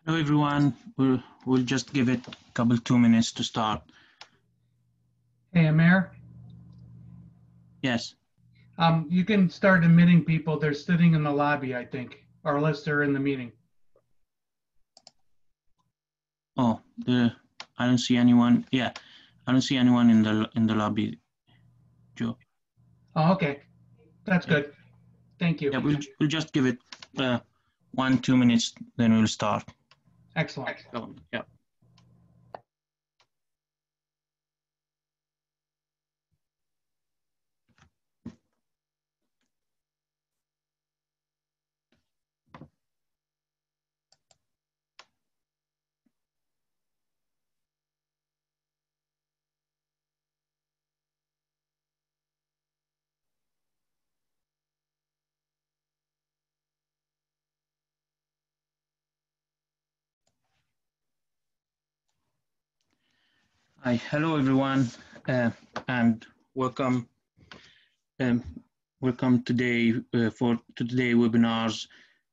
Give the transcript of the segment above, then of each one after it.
Hello everyone, we'll just give it a couple 2 minutes to start. Hey, Amir. Yes. You can start admitting people. They're sitting in the lobby, I think, or unless they're in the meeting. Oh, I don't see anyone. Yeah, I don't see anyone in the lobby, Joe. Oh, okay, that's good. Thank you. Yeah, we'll just give it 1-2 minutes, then we'll start. Excellent. So, yeah. Hi, hello everyone, and welcome. Welcome today for today's webinars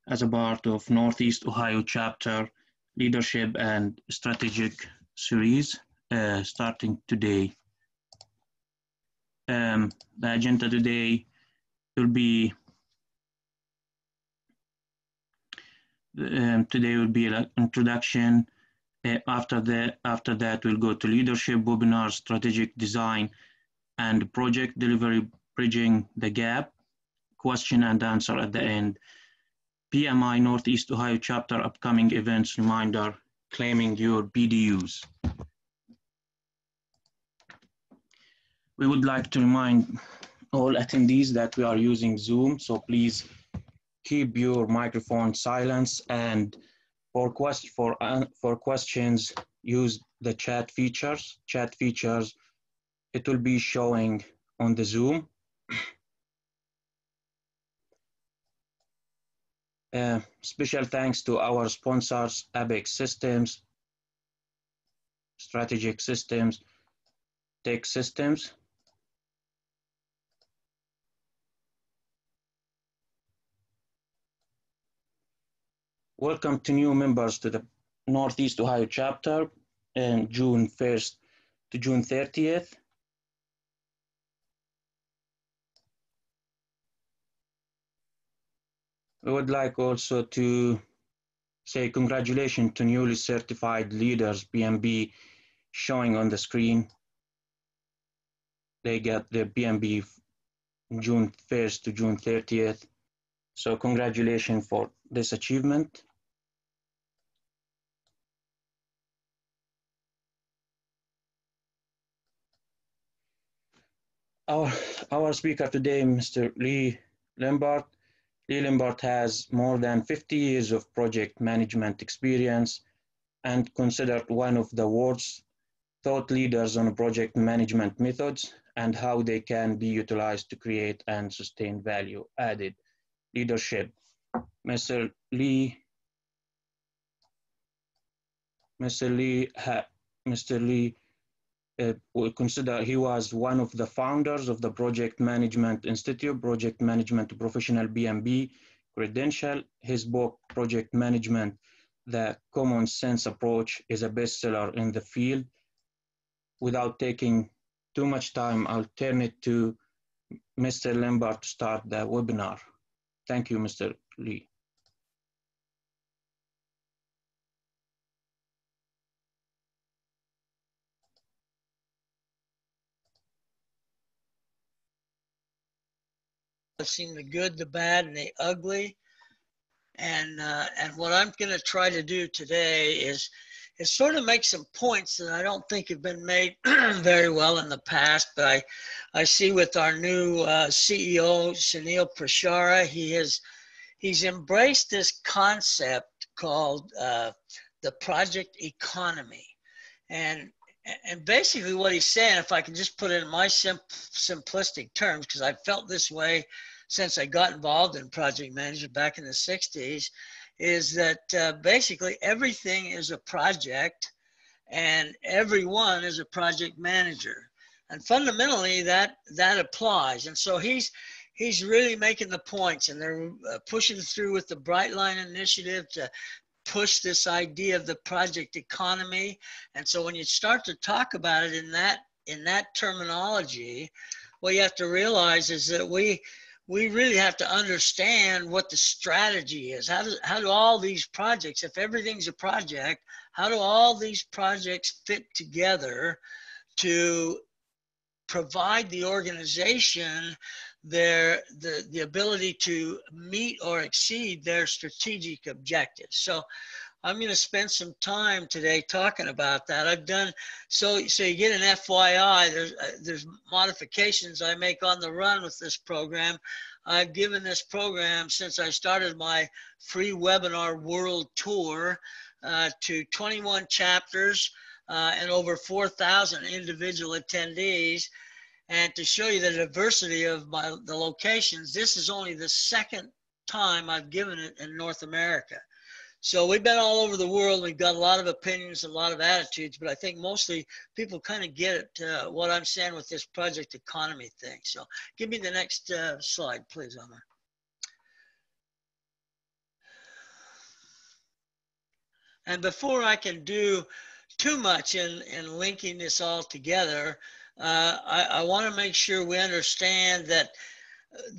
as a part of Northeast Ohio Chapter Leadership and Strategic Series, starting today. The agenda today will be an introduction. After that, we'll go to leadership webinar, strategic design, and project delivery, bridging the gap, question and answer at the end. PMI Northeast Ohio Chapter upcoming events reminder, claiming your BDUs. We would like to remind all attendees that we are using Zoom, so please keep your microphone silent, and for questions, use the chat features. It will be showing on the Zoom. Special thanks to our sponsors, Apex Systems, Strategic Systems, Tech Systems. Welcome to new members to the Northeast Ohio chapter in June 1st to June 30th. We would like also to say congratulations to newly certified leaders, PMB, showing on the screen. They got their PMB June 1st to June 30th. So congratulations for this achievement. Our speaker today, Mr. Lambert. Lee Lambert has more than 50 years of project management experience and considered one of the world's thought leaders on project management methods and how they can be utilized to create and sustain value-added leadership. Mr. Lee we consider he was one of the founders of the Project Management Institute, Project Management Professional PMB Credential. His book, Project Management, The Common Sense Approach, is a bestseller in the field. Without taking too much time, I'll turn it to Mr. Lambert to start the webinar. Thank you, Mr. Lee. I've seen the good, the bad, and the ugly. And what I'm going to try to do today is sort of make some points that I don't think have been made very well in the past. But I see with our new CEO, Sunil Prashara, he's embraced this concept called the project economy. And basically what he's saying, if I can just put it in my simplistic terms, because I've felt this way since I got involved in project management back in the 60s, is that basically everything is a project and everyone is a project manager. And fundamentally that applies. And so he's really making the points, and they're pushing through with the Bright Line initiative to push this idea of the project economy. And so when you start to talk about it in that terminology, what you have to realize is that we really have to understand what the strategy is. How do all these projects, if everything's a project, how do all these projects fit together to provide the organization the ability to meet or exceed their strategic objectives? So I'm going to spend some time today talking about that. I've done, so you get an FYI, there's modifications I make on the run with this program. I've given this program, since I started my free webinar world tour, to 21 chapters and over 4,000 individual attendees. And to show you the diversity of the locations, this is only the second time I've given it in North America. So we've been all over the world. We've got a lot of opinions, a lot of attitudes, but I think mostly people kind of get it, what I'm saying with this project economy thing. So give me the next slide, please, Omar. And before I can do too much in linking this all together, I want to make sure we understand that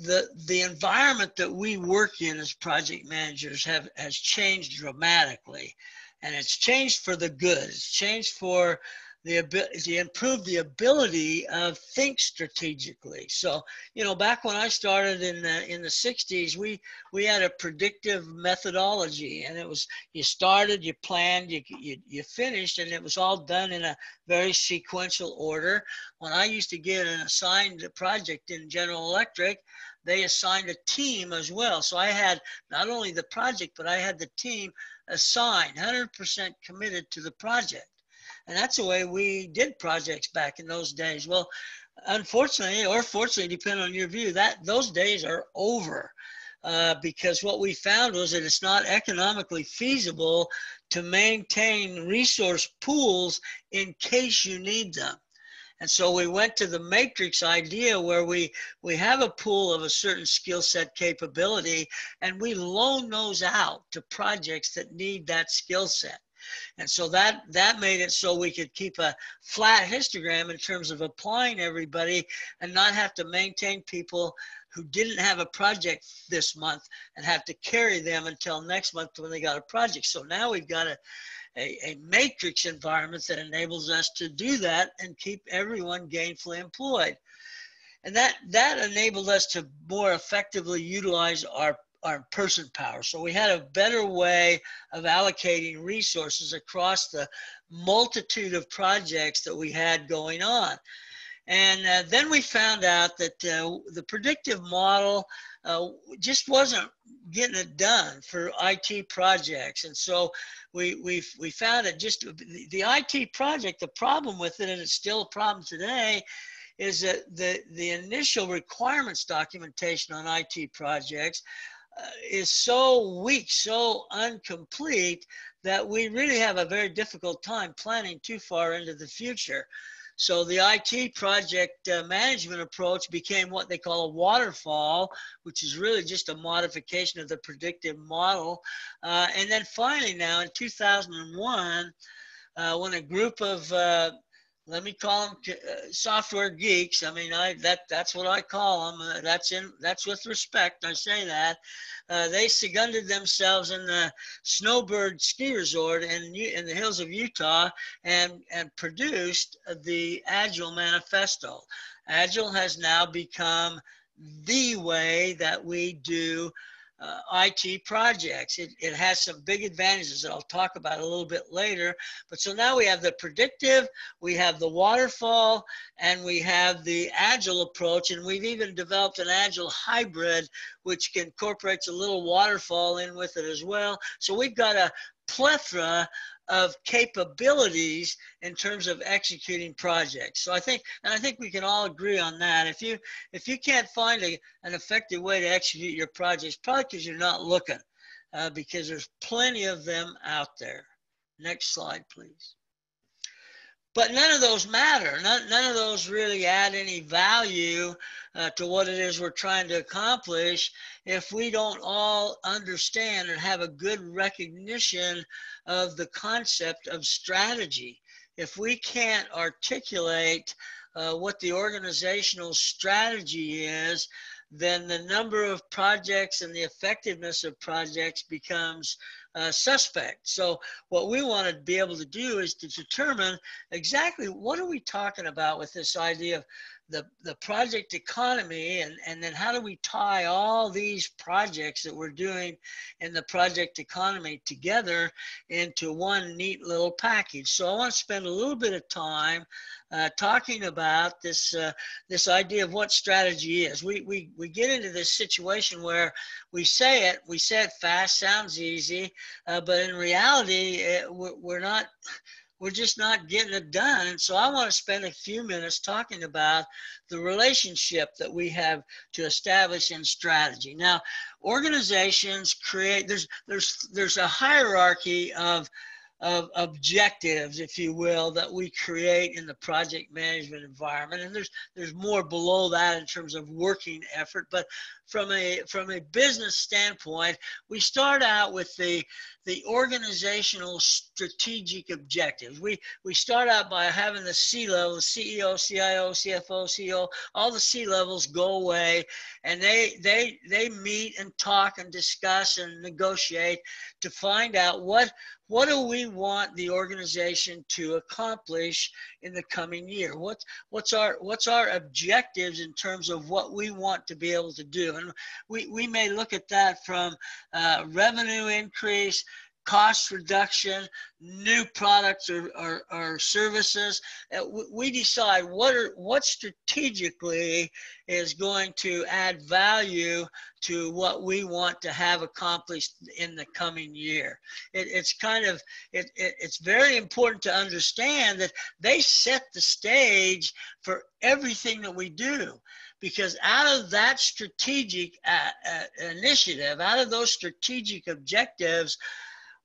the environment that we work in as project managers has changed dramatically, and it's changed for the good. It's changed for to improve the ability of think strategically. So, you know, back when I started in the 60s, we had a predictive methodology, and it was, you started, you planned, you finished, and it was all done in a very sequential order. When I used to get an assigned project in General Electric, they assigned a team as well. So I had not only the project, but I had the team assigned, 100% committed to the project. And that's the way we did projects back in those days. Well, unfortunately, or fortunately, depending on your view, those days are over, because what we found was that it's not economically feasible to maintain resource pools in case you need them. And so we went to the matrix idea, where we have a pool of a certain skill set capability, and we loan those out to projects that need that skill set. And so that made it so we could keep a flat histogram in terms of applying everybody and not have to maintain people who didn't have a project this month and have to carry them until next month when they got a project. So now we've got a matrix environment that enables us to do that and keep everyone gainfully employed. And that enabled us to more effectively utilize our person power. So we had a better way of allocating resources across the multitude of projects that we had going on. And then we found out that the predictive model just wasn't getting it done for IT projects. And so we found that just the IT project, the problem with it, and it's still a problem today, is that the initial requirements documentation on IT projects is so weak, so incomplete, that we really have a very difficult time planning too far into the future. So the IT project management approach became what they call a waterfall, which is really just a modification of the predictive model. And then finally now in 2001, when a group of let me call them software geeks. I mean, that's what I call them. That's with respect. I say that. They seconded themselves in the Snowbird ski resort in the hills of Utah and produced the Agile Manifesto. Agile has now become the way that we do IT projects. It has some big advantages that I'll talk about a little bit later. But so now we have the predictive, we have the waterfall, and we have the Agile approach. And we've even developed an Agile hybrid, which incorporates a little waterfall in with it as well. So we've got a plethora of capabilities in terms of executing projects. So I think we can all agree on that. If you can't find an effective way to execute your projects, probably because you're not looking, because there's plenty of them out there. Next slide, please. But none of those matter. None of those really add any value to what it is we're trying to accomplish if we don't all understand and have a good recognition of the concept of strategy. If we can't articulate what the organizational strategy is, then the number of projects and the effectiveness of projects becomes suspect. So what we want to be able to do is to determine exactly what are we talking about with this idea of the project economy, and then how do we tie all these projects that we're doing in the project economy together into one neat little package. So I want to spend a little bit of time talking about this this idea of what strategy is. We get into this situation where we say it fast, sounds easy, but in reality, we're just not getting it done. And so I want to spend a few minutes talking about the relationship that we have to establish in strategy. Now, organizations create, there's a hierarchy of objectives, if you will, that we create in the project management environment. And there's more below that in terms of working effort. But from a business standpoint, we start out with the organizational strategic objectives. We start out by having the C-level, the CEO, CIO, CFO, CEO, all the C-levels go away, and they meet and talk and discuss and negotiate to find out what do we want the organization to accomplish in the coming year? What's our objectives in terms of what we want to be able to do? And we may look at that from revenue increase, cost reduction, new products or services. We decide what strategically is going to add value to what we want to have accomplished in the coming year. It's very important to understand that they set the stage for everything that we do. Because out of that strategic initiative, out of those strategic objectives,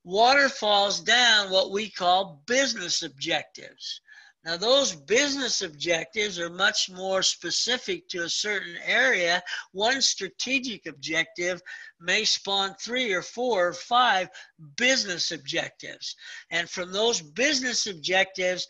waterfalls down what we call business objectives. Now, those business objectives are much more specific to a certain area. One strategic objective may spawn 3 or 4 or 5 business objectives. And from those business objectives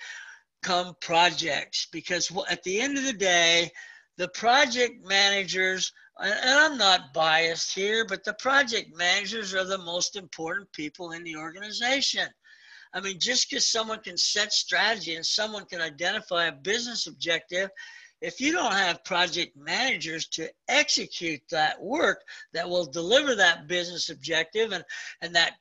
come projects, because at the end of the day, the project managers, and I'm not biased here, but the project managers are the most important people in the organization. I mean, just because someone can set strategy and someone can identify a business objective, if you don't have project managers to execute that work that will deliver that business objective and that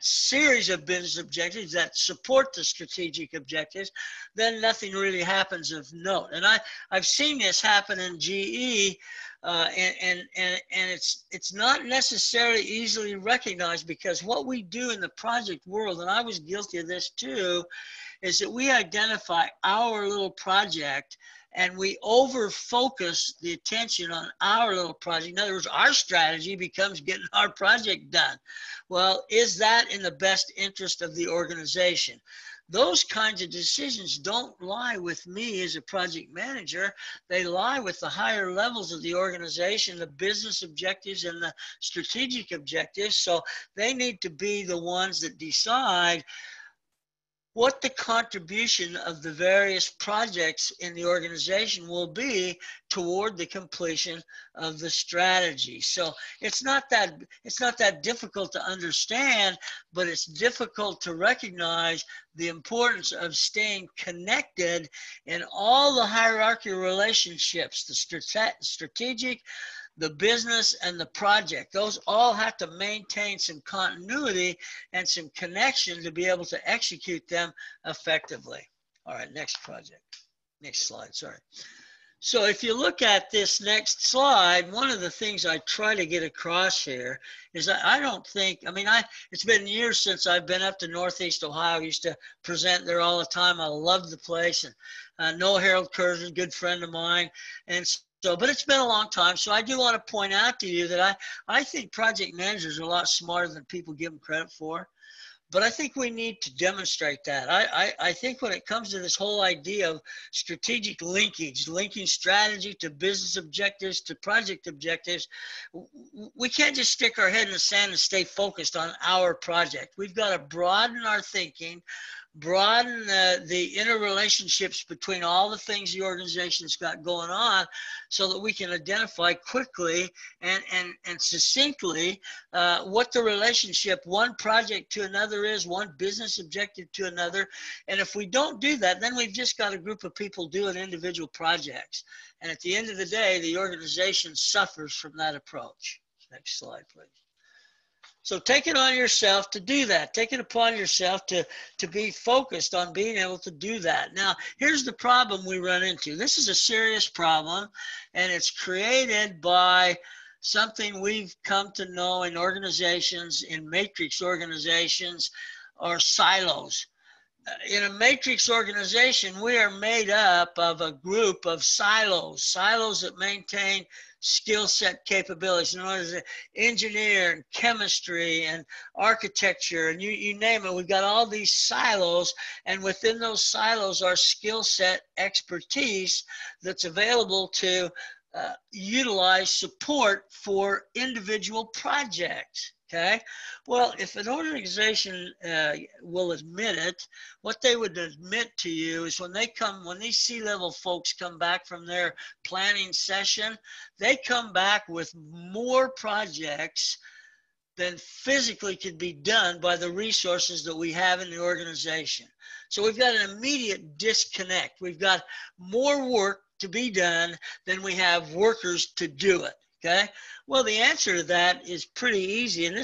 series of business objectives that support the strategic objectives, then nothing really happens of note. And I've seen this happen in GE, and it's not necessarily easily recognized, because what we do in the project world, and I was guilty of this too, is that we identify our little project and we over-focus the attention on our little project. In other words, our strategy becomes getting our project done. Well, is that in the best interest of the organization? Those kinds of decisions don't lie with me as a project manager. They lie with the higher levels of the organization, the business objectives and the strategic objectives. So they need to be the ones that decide what the contribution of the various projects in the organization will be toward the completion of the strategy. So it's not that difficult to understand, but it's difficult to recognize the importance of staying connected in all the hierarchical relationships, the strategic, the business, and the project. Those all have to maintain some continuity and some connection to be able to execute them effectively. All right, next slide, sorry. So if you look at this next slide, one of the things I try to get across here is I don't think, it's been years since I've been up to Northeast Ohio. I used to present there all the time. I loved the place, and know Harold Curzon, good friend of mine. And so, but it's been a long time. So I do want to point out to you that I think project managers are a lot smarter than people give them credit for. But I think we need to demonstrate that. I think when it comes to this whole idea of strategic linkage, linking strategy to business objectives to project objectives, we can't just stick our head in the sand and stay focused on our project. We've got to broaden our thinking, broaden the interrelationships between all the things the organization's got going on, so that we can identify quickly and succinctly what the relationship one project to another is, one business objective to another. And if we don't do that, then we've just got a group of people doing individual projects. And at the end of the day, the organization suffers from that approach. Next slide, please. So take it on yourself to do that. Take it upon yourself to be focused on being able to do that. Now, here's the problem we run into. This is a serious problem, and it's created by something we've come to know in organizations, in matrix organizations, or silos. In a matrix organization, we are made up of a group of silos that maintain skill set capabilities. In other words, engineer and chemistry and architecture, and you name it. We've got all these silos, and within those silos are skill set expertise that's available to utilize support for individual projects. Okay, well, if an organization will admit it, what they would admit to you is when these C-level folks come back from their planning session, they come back with more projects than physically could be done by the resources that we have in the organization. So we've got an immediate disconnect. We've got more work to be done than we have workers to do it. Okay. Well, the answer to that is pretty easy. And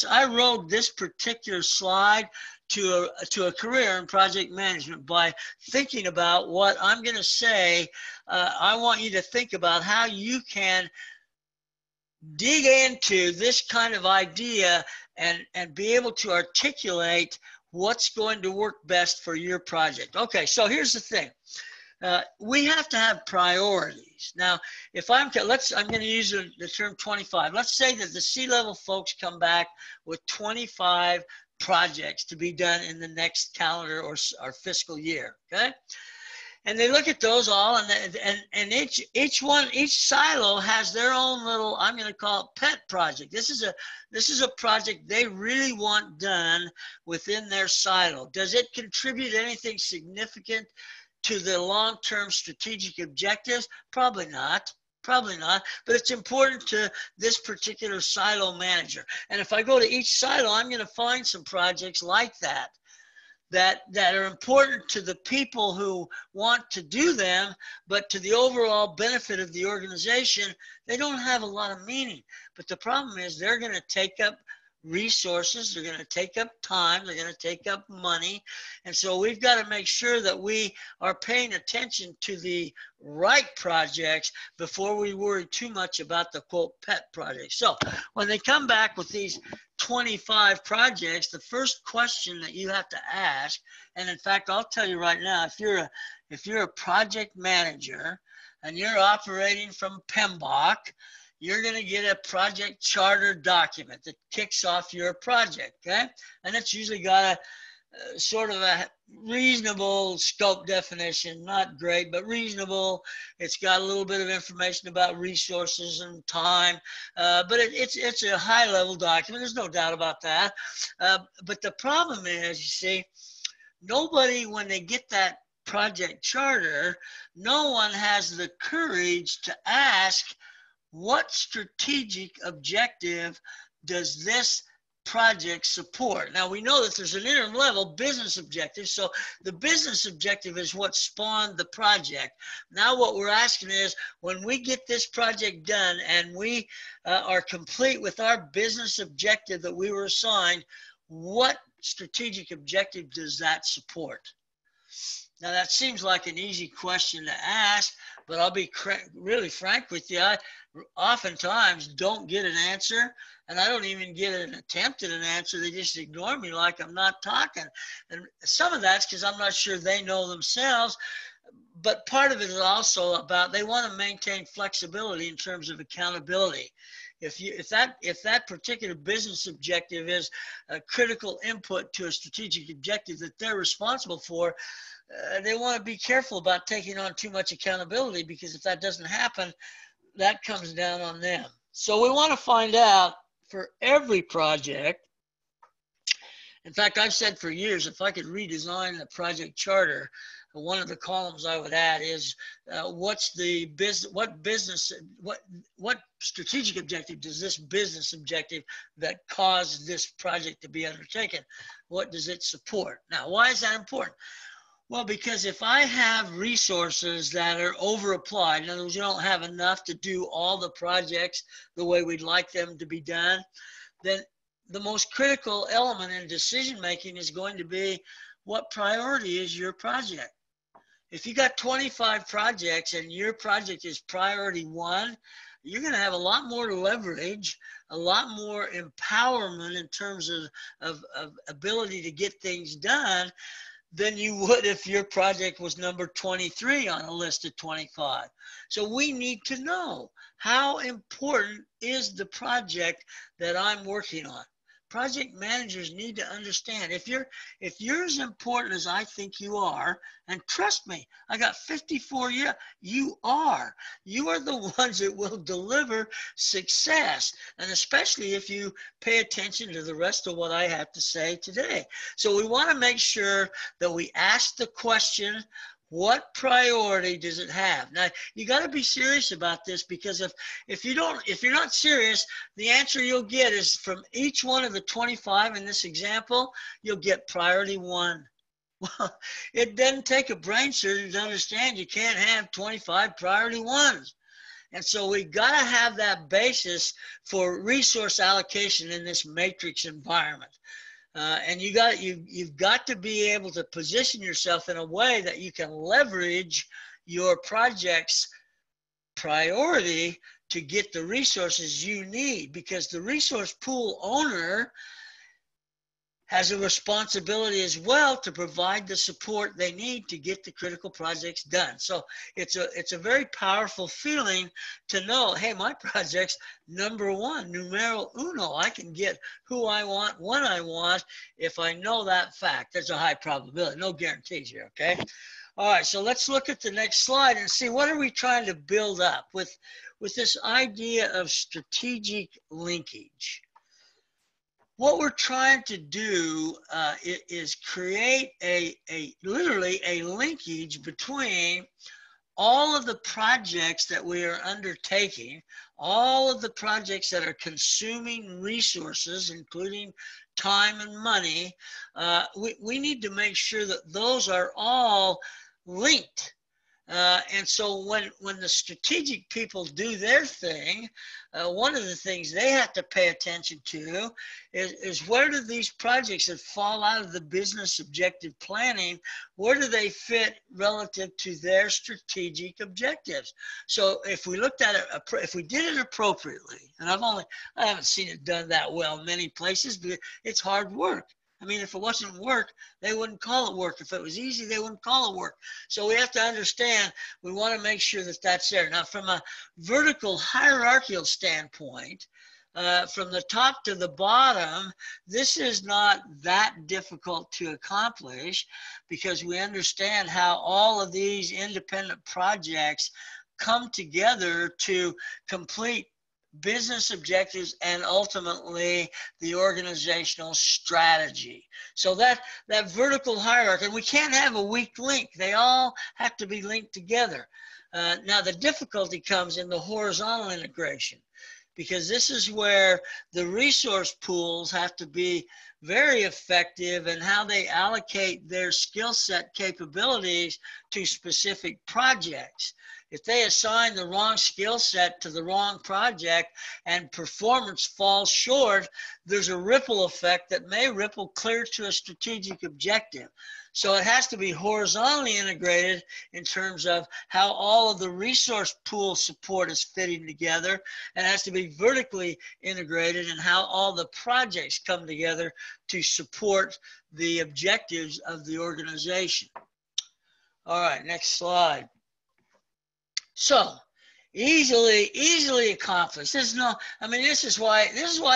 I wrote this particular slide to a career in project management by thinking about what I'm going to say. I want you to think about how you can dig into this kind of idea and be able to articulate what's going to work best for your project. Okay, so here's the thing. We have to have priorities. Now, if I'm going to use the term 25. Let's say that the C-level folks come back with 25 projects to be done in the next calendar or fiscal year, okay? And they look at those all, and each silo has their own little, I'm going to call it pet project. This is a project they really want done within their silo. Does it contribute anything significant to the long-term strategic objectives? Probably not. Probably not, but it's important to this particular silo manager. And if I go to each silo, I'm going to find some projects like that are important to the people who want to do them, but to the overall benefit of the organization, they don't have a lot of meaning. But the problem is they're going to take up resources, they're going to take up time, they're going to take up money. And so we've got to make sure that we are paying attention to the right projects before we worry too much about the quote pet projects. So when they come back with these 25 projects, the first question that you have to ask, and in fact, I'll tell you right now, if you're a project manager and you're operating from PMBOK, you're going to get a project charter document that kicks off your project, okay? And it's usually got a sort of a reasonable scope definition, not great, but reasonable. It's got a little bit of information about resources and time, but it's a high-level document. There's no doubt about that. But the problem is, you see, nobody, when they get that project charter, no one has the courage to ask, what strategic objective does this project support? Now, we know that there's an interim level business objective. So the business objective is what spawned the project. Now what we're asking is, when we get this project done and we are complete with our business objective that we were assigned, what strategic objective does that support? Now, that seems like an easy question to ask, but I'll be really frank with you. I oftentimes don't get an answer, and I don't even get an attempt at an answer. They just ignore me like I'm not talking. And some of that's because I'm not sure they know themselves. But part of it is also about they want to maintain flexibility in terms of accountability. If that particular business objective is a critical input to a strategic objective that they're responsible for, they want to be careful about taking on too much accountability, because if that doesn't happen, that comes down on them. So we want to find out for every project. In fact, I've said for years, if I could redesign the project charter, one of the columns I would add is what strategic objective does this business objective that caused this project to be undertaken, what does it support? Now, why is that important? Well, because if I have resources that are over applied, in other words, you don't have enough to do all the projects the way we'd like them to be done, then the most critical element in decision making is going to be what priority is your project. If you got 25 projects and your project is priority 1, you're going to have a lot more leverage, a lot more empowerment in terms of ability to get things done than you would if your project was number 23 on a list of 25. So we need to know, how important is the project that I'm working on? Project managers need to understand, if you're as important as I think you are, and trust me, I got 54 years, you are the ones that will deliver success, and especially if you pay attention to the rest of what I have to say today. So we want to make sure that we ask the question, what priority does it have? Now, you got to be serious about this, because if you're not serious, the answer you'll get is from each one of the 25 in this example, you'll get priority 1. Well, it doesn't take a brain surgeon to understand you can't have 25 priority 1s. And so we got to have that basis for resource allocation in this matrix environment. And you've got to be able to position yourself in a way that you can leverage your project's priority to get the resources you need, because the resource pool owner has a responsibility as well to provide the support they need to get the critical projects done. So it's a very powerful feeling to know, hey, my project's number 1, numero uno. I can get who I want, when I want, if I know that fact. There's a high probability, no guarantees here, okay? All right, so let's look at the next slide and see, what are we trying to build up with this idea of strategic linkage? What we're trying to do is create literally a linkage between all of the projects that we are undertaking, all of the projects that are consuming resources, including time and money. We need to make sure that those are all linked. And so when the strategic people do their thing, one of the things they have to pay attention to is where do these projects that fall out of the business objective planning, where do they fit relative to their strategic objectives? So if we looked at it, if we did it appropriately, and I haven't seen it done that well in many places, but it's hard work. I mean, if it wasn't work, they wouldn't call it work. If it was easy, they wouldn't call it work. So we have to understand, we want to make sure that that's there. Now, from a vertical hierarchical standpoint, from the top to the bottom, this is not that difficult to accomplish, because we understand how all of these independent projects come together to complete business objectives and ultimately the organizational strategy. So that vertical hierarchy, and we can't have a weak link. They all have to be linked together. Now the difficulty comes in the horizontal integration, because this is where the resource pools have to be very effective in how they allocate their skill set capabilities to specific projects. If they assign the wrong skill set to the wrong project and performance falls short, there's a ripple effect that may ripple clear to a strategic objective. So it has to be horizontally integrated in terms of how all of the resource pool support is fitting together, and it has to be vertically integrated in how all the projects come together to support the objectives of the organization. All right, next slide. So easily accomplished. There's no, I mean, this is why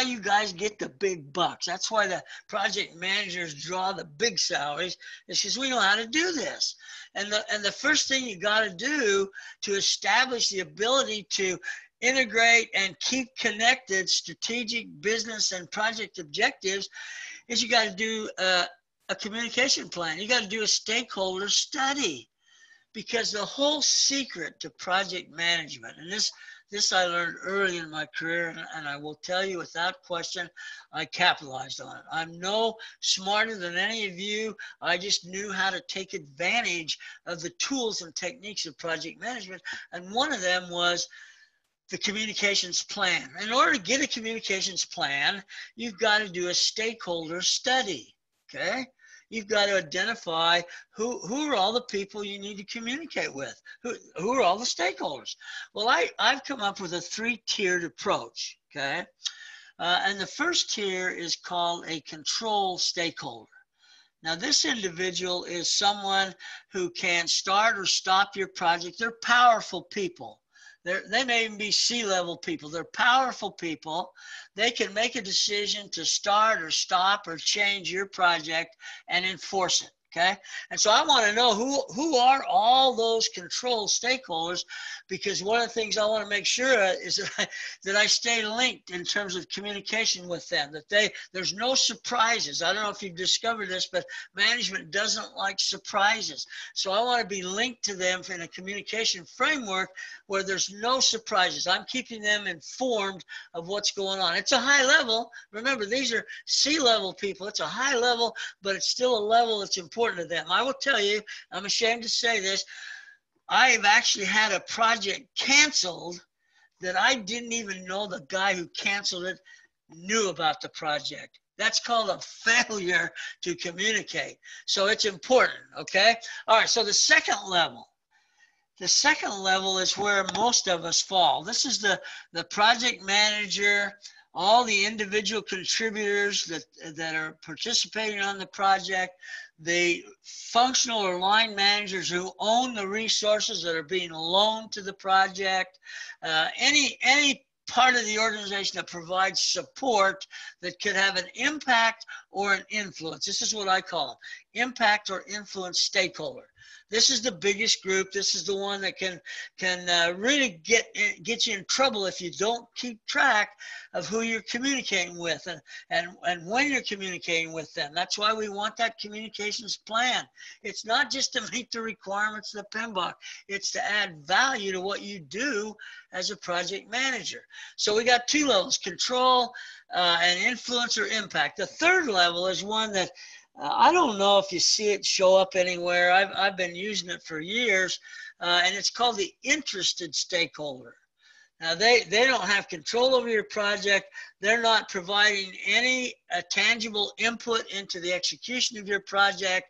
you guys get the big bucks. That's why the project managers draw the big salaries, is because we know how to do this. And the first thing you got to do to establish the ability to integrate and keep connected strategic business and project objectives is you got to do a communication plan. You got to do a stakeholder study. Because the whole secret to project management, and this I learned early in my career, and I will tell you without question, I capitalized on it. I'm no smarter than any of you. I just knew how to take advantage of the tools and techniques of project management. And one of them was the communications plan. In order to get a communications plan, you've got to do a stakeholder study, okay? You've got to identify who are all the people you need to communicate with. Who are all the stakeholders? Well, I've come up with a 3-tiered approach, okay? And the first tier is called a control stakeholder. Now, this individual is someone who can start or stop your project. They're powerful people. They may even be C-level people. They're powerful people. They can make a decision to start or stop or change your project and enforce it, okay? And so I want to know who are all those control stakeholders, because one of the things I want to make sure is that I stay linked in terms of communication with them, that there's no surprises. I don't know if you've discovered this, but management doesn't like surprises. So I want to be linked to them in a communication framework where there's no surprises. I'm keeping them informed of what's going on. It's a high level. Remember, these are C-level people. It's a high level, but it's still a level that's important to them. I will tell you, I'm ashamed to say this, I've actually had a project canceled that I didn't even know the guy who canceled it knew about the project. That's called a failure to communicate. So it's important, okay? All right, so the second level is where most of us fall. This is the project manager, all the individual contributors that are participating on the project, the functional or line managers who own the resources that are being loaned to the project, any part of the organization that provides support that could have an impact or an influence. This is what I call them, impact or influence stakeholder. This is the biggest group. This is the one that can really get you in trouble if you don't keep track of who you're communicating with and when you're communicating with them. That's why we want that communications plan. It's not just to meet the requirements of the PMBOK. It's to add value to what you do as a project manager. So we got 2 levels, control and influence or impact. The third level is one that I don't know if you see it show up anywhere. I've been using it for years, and it's called the interested stakeholder. Now, they don't have control over your project. They're not providing any tangible input into the execution of your project,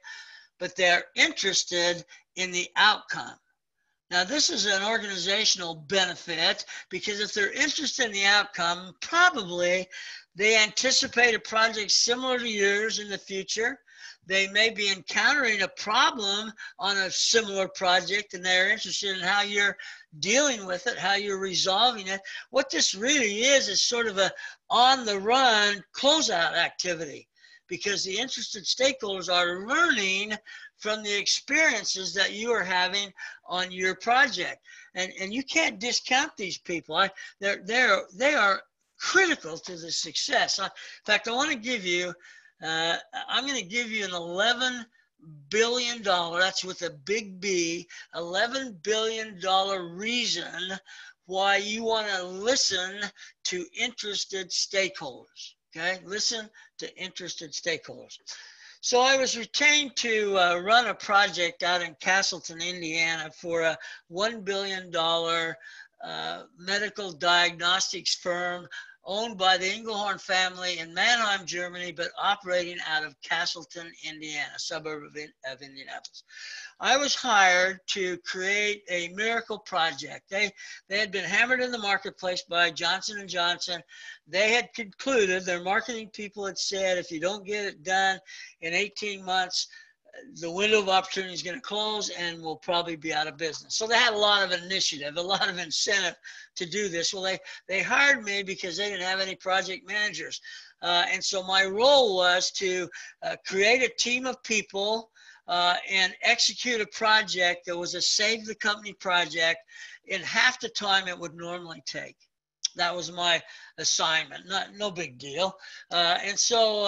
but they're interested in the outcome. Now, this is an organizational benefit, because if they're interested in the outcome, probably they anticipate a project similar to yours in the future. They may be encountering a problem on a similar project, and they're interested in how you're dealing with it, how you're resolving it. What this really is sort of a on-the-run closeout activity, because the interested stakeholders are learning from the experiences that you are having on your project. And you can't discount these people. They are critical to the success. In fact, I want to give you, I'm going to give you an $11 billion, that's with a big B, $11 billion reason why you want to listen to interested stakeholders, okay? Listen to interested stakeholders. So I was retained to run a project out in Castleton, Indiana for a $1 billion medical diagnostics firm owned by the Engelhorn family in Mannheim, Germany, but operating out of Castleton, Indiana, suburb of Indianapolis. I was hired to create a miracle project. They had been hammered in the marketplace by Johnson & Johnson. They had concluded, their marketing people had said, if you don't get it done in 18 months, the window of opportunity is going to close and we'll probably be out of business. So they had a lot of initiative, a lot of incentive to do this. Well, they hired me because they didn't have any project managers. And so my role was to create a team of people and execute a project that was a save the company project in half the time it would normally take. That was my assignment, no big deal. And so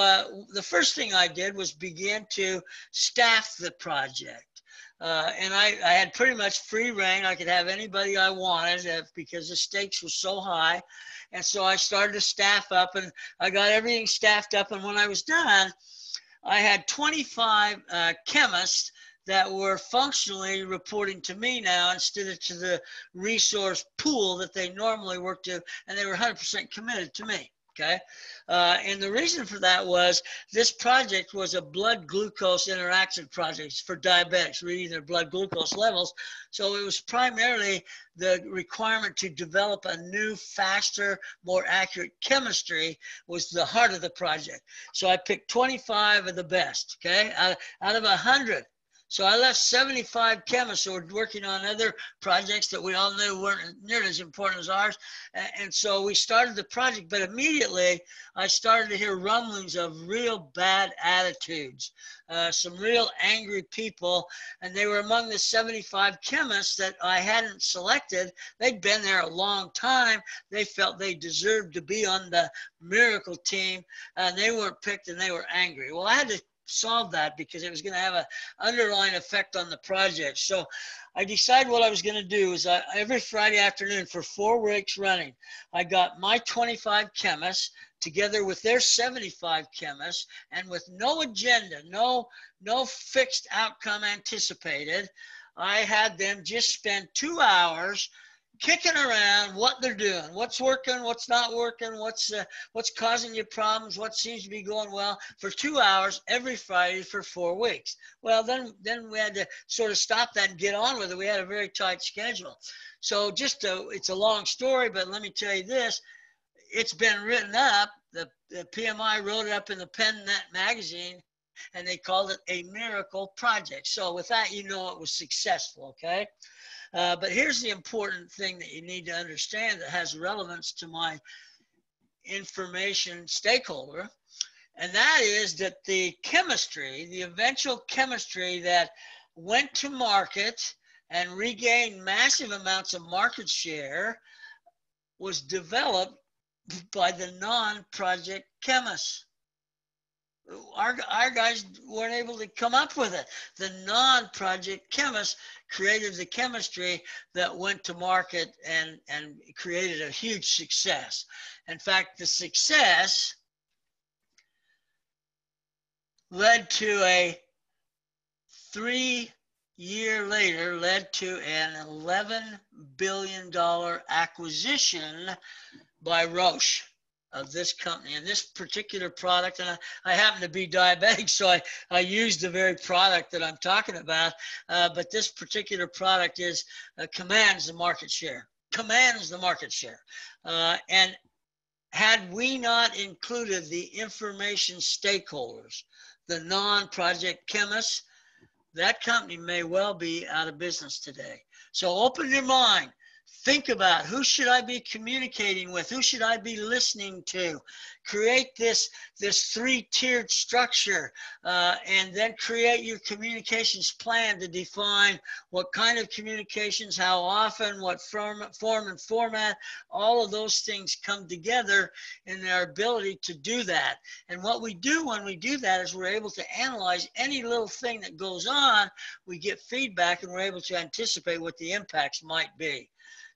the first thing I did was begin to staff the project. And I had pretty much free reign. I could have anybody I wanted because the stakes were so high. And so I started to staff up, and I got everything staffed up. And when I was done, I had 25 chemists that were functionally reporting to me now instead of to the resource pool that they normally work to, and they were 100% committed to me, okay? And the reason for that was this project was a blood glucose interaction project for diabetics, reading their blood glucose levels. So it was primarily the requirement to develop a new, faster, more accurate chemistry was the heart of the project. So I picked 25 of the best, okay, out of 100. So I left 75 chemists who were working on other projects that we all knew weren't nearly as important as ours. And so we started the project, but immediately I started to hear rumblings of real bad attitudes, some real angry people. And they were among the 75 chemists that I hadn't selected. They'd been there a long time. They felt they deserved to be on the miracle team, and they weren't picked, and they were angry. Well, I had to solve that because it was going to have an underlying effect on the project. So I decided what I was going to do is every Friday afternoon for 4 weeks running, I got my 25 chemists together with their 75 chemists, and with no agenda, no fixed outcome anticipated, I had them just spend 2 hours kicking around what they're doing, what's working, what's not working, what's causing you problems, what seems to be going well, for 2 hours every Friday for 4 weeks. Well, then we had to sort of stop that and get on with it. We had a very tight schedule. So it's a long story, but let me tell you this, it's been written up. The PMI wrote it up in the Penn magazine, and they called it a miracle project. So with that, you know it was successful, okay? But here's the important thing that you need to understand that has relevance to my information stakeholder, and that is that the chemistry, the eventual chemistry that went to market and regained massive amounts of market share was developed by the non-project chemists. Our guys weren't able to come up with it. The non-project chemists created the chemistry that went to market and created a huge success. In fact, the success led to a 3-year later, led to an $11 billion acquisition by Roche of this company and this particular product. And I happen to be diabetic, so I use the very product that I'm talking about. But this particular product commands the market share. Commands the market share. And had we not included the information stakeholders, the non-project chemists, that company may well be out of business today. So open your mind. Think about who should I be communicating with? Who should I be listening to? Create this 3-tiered structure and then create your communications plan to define what kind of communications, how often, what form and format. All of those things come together in our ability to do that. And what we do when we do that is we're able to analyze any little thing that goes on. We get feedback and we're able to anticipate what the impacts might be.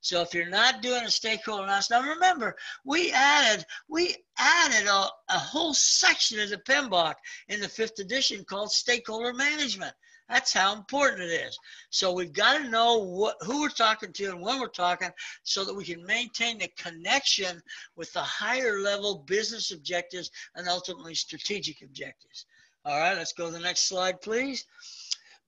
So if you're not doing a stakeholder analysis, now remember, we added a whole section of the PMBOK in the 5th edition called stakeholder management. That's how important it is. So we've got to know who we're talking to and when we're talking so that we can maintain the connection with the higher level business objectives and ultimately strategic objectives. All right, let's go to the next slide, please.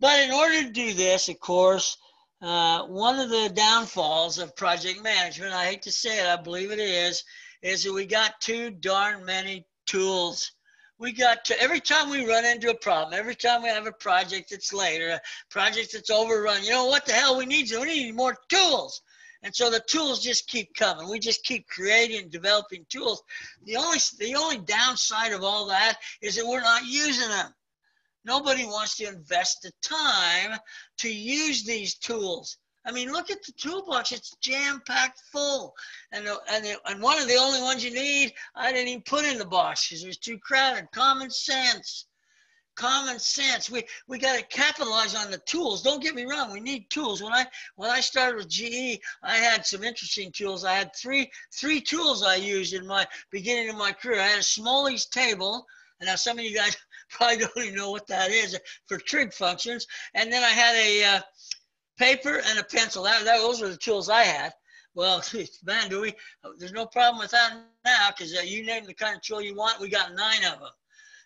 But in order to do this, of course, one of the downfalls of project management, I hate to say it, I believe it is that we got too darn many tools. we got to, every time we run into a problem, every time we have a project that's late or a project that's overrun, you know what the hell we need? We need more tools. And so the tools just keep coming. We just keep creating and developing tools. The only downside of all that is that we're not using them. Nobody wants to invest the time to use these tools. I mean, look at the toolbox. It's jam-packed full. And one of the only ones you need, I didn't even put in the box because it was too crowded. Common sense. Common sense. We got to capitalize on the tools. Don't get me wrong. We need tools. When I started with GE, I had some interesting tools. I had three tools I used in my beginning of my career. I had a Smalley's table. And now some of you guys probably don't even know what that is for trig functions. And then I had a paper and a pencil. Those were the tools I had. Well, man, there's no problem with that now because you name the kind of tool you want. We got 9 of them.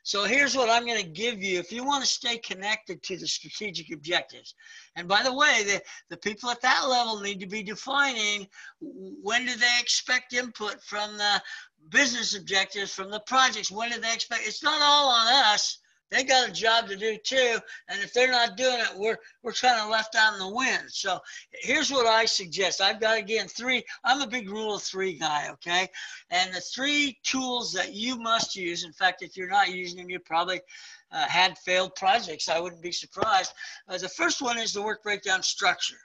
So here's what I'm going to give you if you want to stay connected to the strategic objectives. And by the way, the people at that level need to be defining when do they expect input from the business objectives, from the projects. When do they expect? It's not all on us. They got a job to do too. And if they're not doing it, we're kind of left out in the wind. So here's what I suggest. I've got, again, 3. I'm a big rule of 3 guy, okay? And the 3 tools that you must use, in fact, if you're not using them, you probably had failed projects. I wouldn't be surprised. The first one is the work breakdown structure.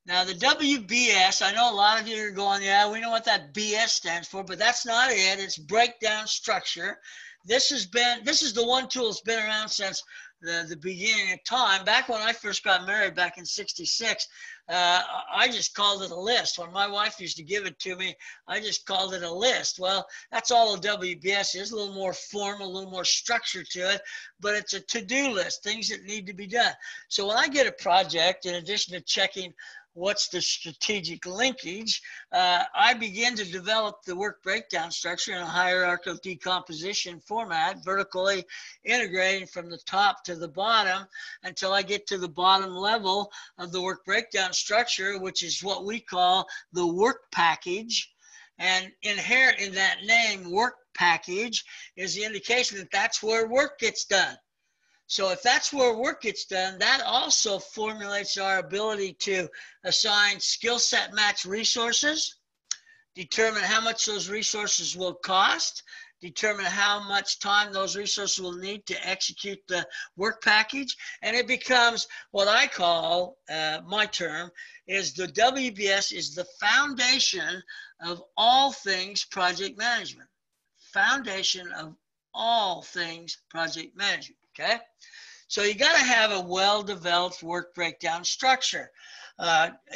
Now, the WBS, I know a lot of you are going, yeah, we know what that BS stands for, but that's not it. It's breakdown structure. This is the one tool that's been around since the beginning of time. Back when I first got married back in '66, I just called it a list. When my wife used to give it to me, I just called it a list. Well, that's all a WBS is, a little more formal, a little more structure to it, but it's a to-do list, things that need to be done. So when I get a project, in addition to checking what's the strategic linkage, I begin to develop the work breakdown structure in a hierarchical decomposition format, vertically integrating from the top to the bottom until I get to the bottom level of the work breakdown structure, which is what we call the work package. And inherent in that name, work package, is the indication that that's where work gets done. So if that's where work gets done, that also formulates our ability to assign skill set match resources, determine how much those resources will cost, determine how much time those resources will need to execute the work package. And it becomes what I call, my term, is the WBS is the foundation of all things project management. Foundation of all things project management. Okay, so you got to have a well-developed work breakdown structure.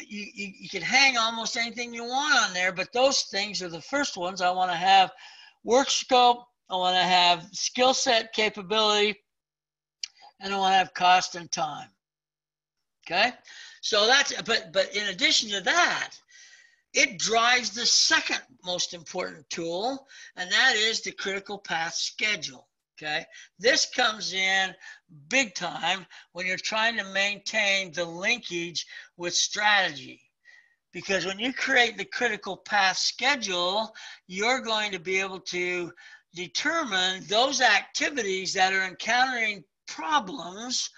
You can hang almost anything you want on there, but those things are the first ones. I want to have work scope, I want to have skill set capability, and I want to have cost and time. Okay, so that's, but in addition to that, it drives the second most important tool, and that is the critical path schedule. Okay, this comes in big time when you're trying to maintain the linkage with strategy. Because when you create the critical path schedule, you're going to be able to determine those activities that are encountering problems,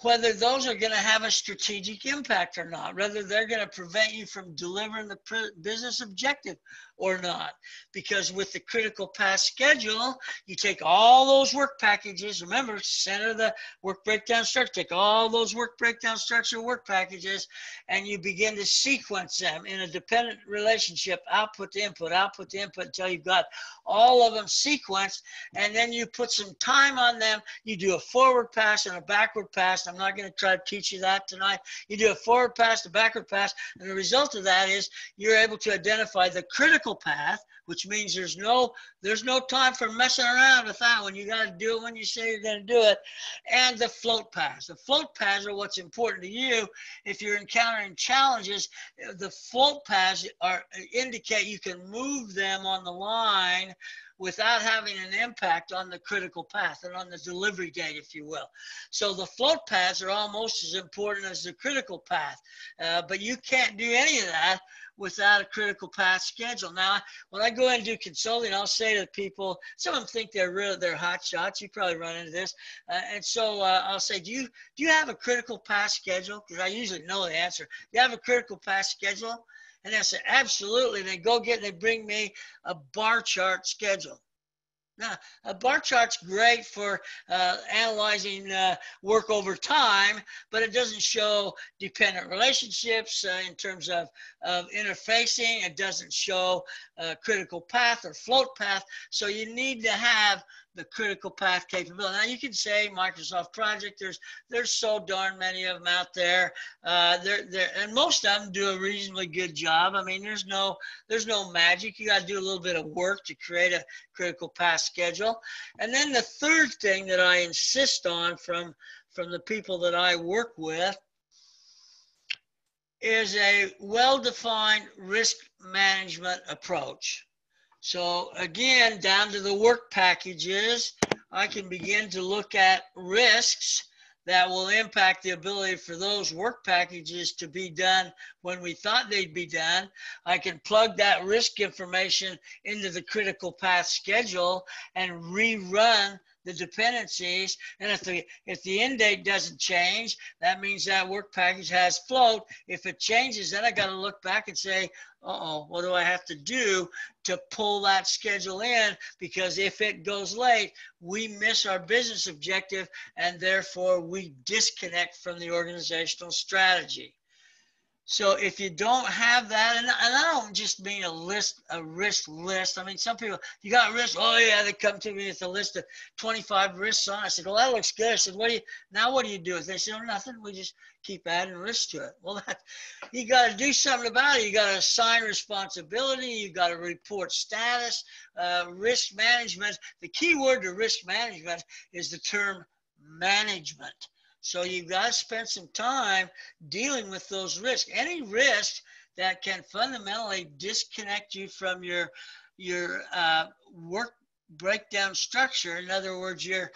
whether those are going to have a strategic impact or not, whether they're going to prevent you from delivering the business objective or not. Because with the critical path schedule, you take all those work packages, remember, center of the work breakdown structure, take all those work breakdown structure work packages, and you begin to sequence them in a dependent relationship, output to input, until you've got all of them sequenced, and then you put some time on them. You do a forward pass and a backward pass. I'm not going to try to teach you that tonight. You do a forward pass, a backward pass, and the result of that is you're able to identify the critical path, which means there's no time for messing around with that one. You got to do it when you say you're going to do it. And the float paths. The float paths are what's important to you. If you're encountering challenges, the float paths indicate you can move them on the line without having an impact on the critical path and on the delivery date, if you will. So the float paths are almost as important as the critical path, but you can't do any of that without a critical path schedule. Now, when I go in and do consulting, I'll say to people, some of them think they're hot shots. You probably run into this. And so I'll say, do you have a critical path schedule? Because I usually know the answer. Do you have a critical path schedule? And they say, absolutely. And they bring me a bar chart schedule. Now, a bar chart's great for analyzing work over time, but it doesn't show dependent relationships in terms of interfacing. It doesn't show critical path or float path. So you need to have the critical path capability. Now you can say Microsoft Project, there's so darn many of them out there. And most of them do a reasonably good job. I mean, there's no magic. You got to do a little bit of work to create a critical path schedule. And then the third thing that I insist on from the people that I work with is a well-defined risk management approach. So again, down to the work packages, I can begin to look at risks that will impact the ability for those work packages to be done when we thought they'd be done. I can plug that risk information into the critical path schedule and rerun the dependencies. And if the end date doesn't change, that means that work package has float. If it changes, then I got to look back and say, uh-oh, what do I have to do to pull that schedule in? Because if it goes late, we miss our business objective, and therefore we disconnect from the organizational strategy. So if you don't have that, and I don't just mean a risk list. I mean, some people, you got risks. Oh yeah, they come to me with a list of 25 risks on. I said, well, that looks good. I said, what do you do with it? They said, oh, nothing. We just keep adding risks to it. Well, you got to do something about it. You got to assign responsibility. You got to report status, risk management. The key word to risk management is the term management. So you've got to spend some time dealing with those risks. Any risk that can fundamentally disconnect you from your work breakdown structure, in other words, your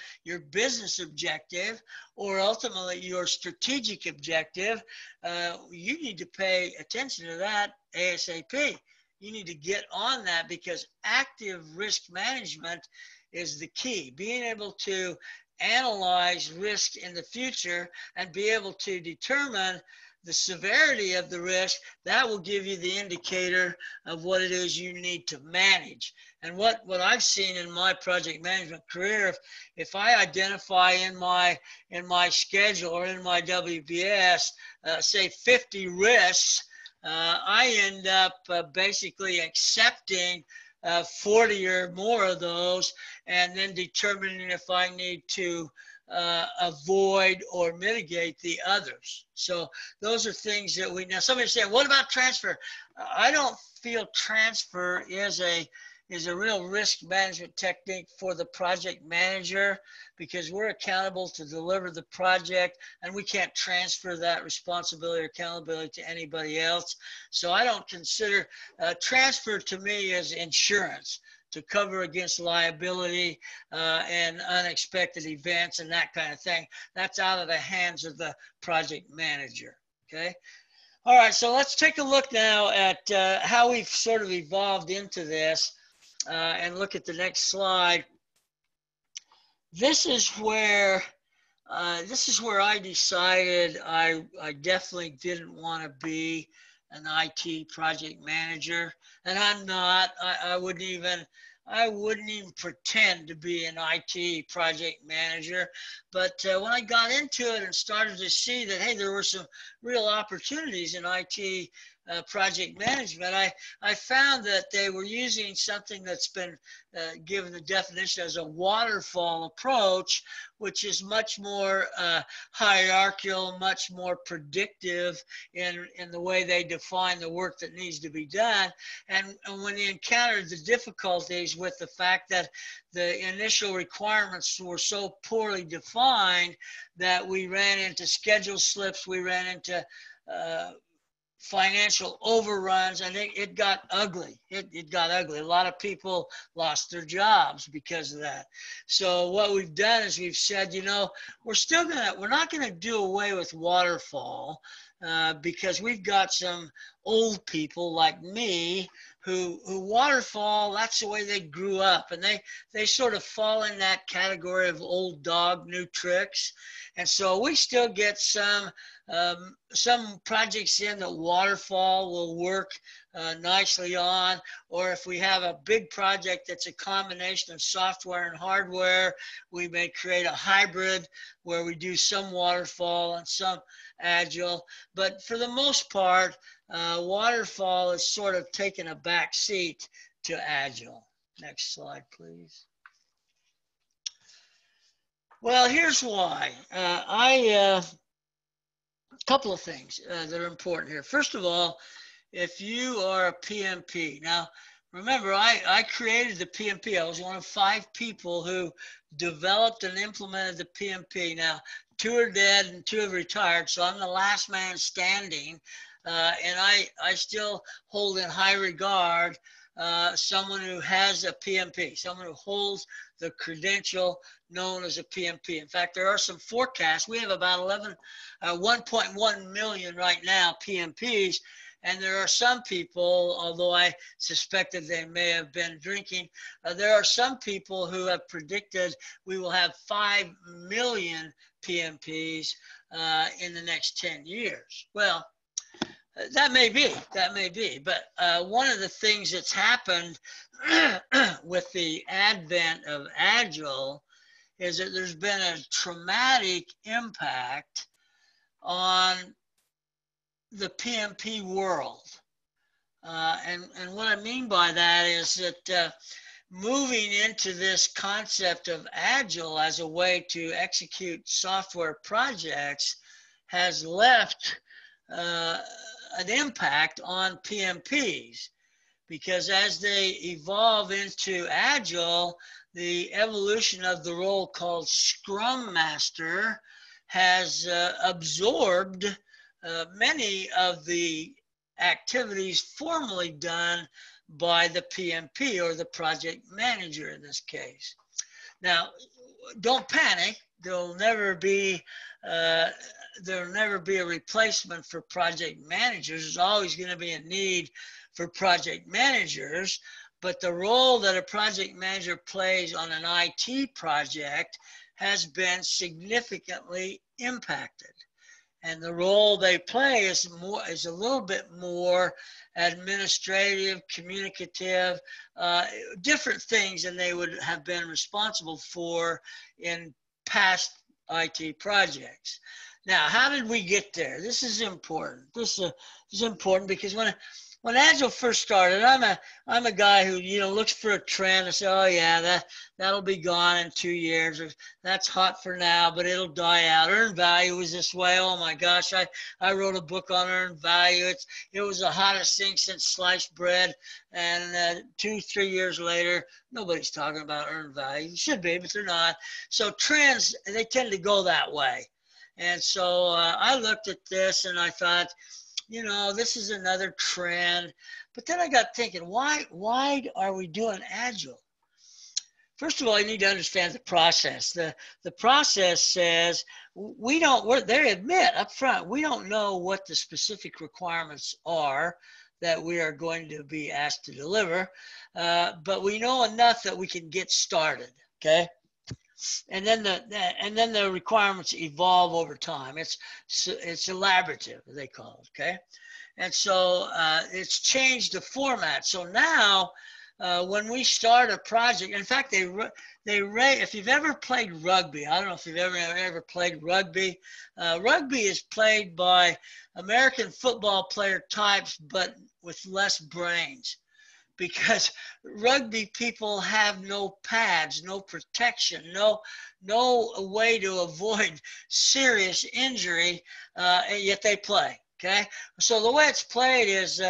business objective, or ultimately your strategic objective, you need to pay attention to that ASAP. You need to get on that, because active risk management is the key. Being able to analyze risk in the future and be able to determine the severity of the risk, that will give you the indicator of what it is you need to manage. And what I've seen in my project management career, if I identify in my schedule or in my WBS, say 50 risks, I end up basically accepting 40 or more of those, and then determining if I need to avoid or mitigate the others. So those are things that now somebody said, what about transfer? I don't feel transfer is a real risk management technique for the project manager, because we're accountable to deliver the project, and we can't transfer that responsibility or accountability to anybody else. So I don't consider transfer, to me, as insurance to cover against liability and unexpected events and that kind of thing. That's out of the hands of the project manager, okay? All right, so let's take a look now at how we've sort of evolved into this. And look at the next slide. This is where I decided I definitely didn't want to be an IT project manager, and I'm not. I wouldn't even pretend to be an IT project manager. But when I got into it and started to see that, hey, there were some real opportunities in IT project management, I found that they were using something that's been given the definition as a waterfall approach, which is much more hierarchical, much more predictive in the way they define the work that needs to be done. And when they encountered the difficulties with the fact that the initial requirements were so poorly defined that we ran into schedule slips, we ran into financial overruns, and it got ugly. It got ugly. A lot of people lost their jobs because of that. So what we've done is we've said, you know, we're not gonna do away with waterfall because we've got some old people like me who waterfall, that's the way they grew up, and they sort of fall in that category of old dog, new tricks. And so we still get some projects in that waterfall will work nicely on, or if we have a big project that's a combination of software and hardware, we may create a hybrid where we do some waterfall and some agile. But for the most part, waterfall is sort of taken a back seat to agile. Next slide, please. Well, here's why. A couple of things that are important here. First of all, if you are a PMP, now remember, I created the PMP. I was one of 5 people who developed and implemented the PMP. Now, 2 are dead and 2 have retired, so I'm the last man standing, and I still hold in high regard someone who has a PMP, someone who holds the credential known as a PMP. In fact, there are some forecasts. We have about 1.1 million right now PMPs, and there are some people, although I suspected they may have been drinking, there are some people who have predicted we will have 5 million PMPs in the next 10 years. Well, that may be, but one of the things that's happened with the advent of Agile is that there's been a traumatic impact on the PMP world. And what I mean by that is that moving into this concept of Agile as a way to execute software projects has left an impact on PMPs, because as they evolve into Agile, the evolution of the role called Scrum Master has absorbed many of the activities formerly done by the PMP, or the project manager in this case. Now, don't panic. There'll never be a replacement for project managers. There's always going to be a need for project managers, but the role that a project manager plays on an IT project has been significantly impacted. And the role they play is a little bit more administrative, communicative, different things than they would have been responsible for in past IT projects. Now, how did we get there? This is important. This is important because when Agile first started, I'm a guy who, you know, looks for a trend and says, oh yeah, that'll be gone in 2 years. Or, that's hot for now, but it'll die out. Earned value was this way. Oh my gosh, I wrote a book on earned value. It was the hottest thing since sliced bread. And 2-3 years later, nobody's talking about earned value. Should be, but they're not. So trends, they tend to go that way. And so I looked at this and I thought, you know, this is another trend. But then I got thinking, why are we doing Agile? First of all, you need to understand the process. The process says they admit up front, we don't know what the specific requirements are that we are going to be asked to deliver, but we know enough that we can get started, okay? And then the requirements evolve over time. It's elaborative, they call it, okay? And so it's changed the format. So now when we start a project, in fact, if you've ever played rugby, I don't know if you've ever played rugby. Rugby is played by American football player types, but with less brains. Because rugby people have no pads, no protection, no way to avoid serious injury, yet they play, okay? So the way it's played is,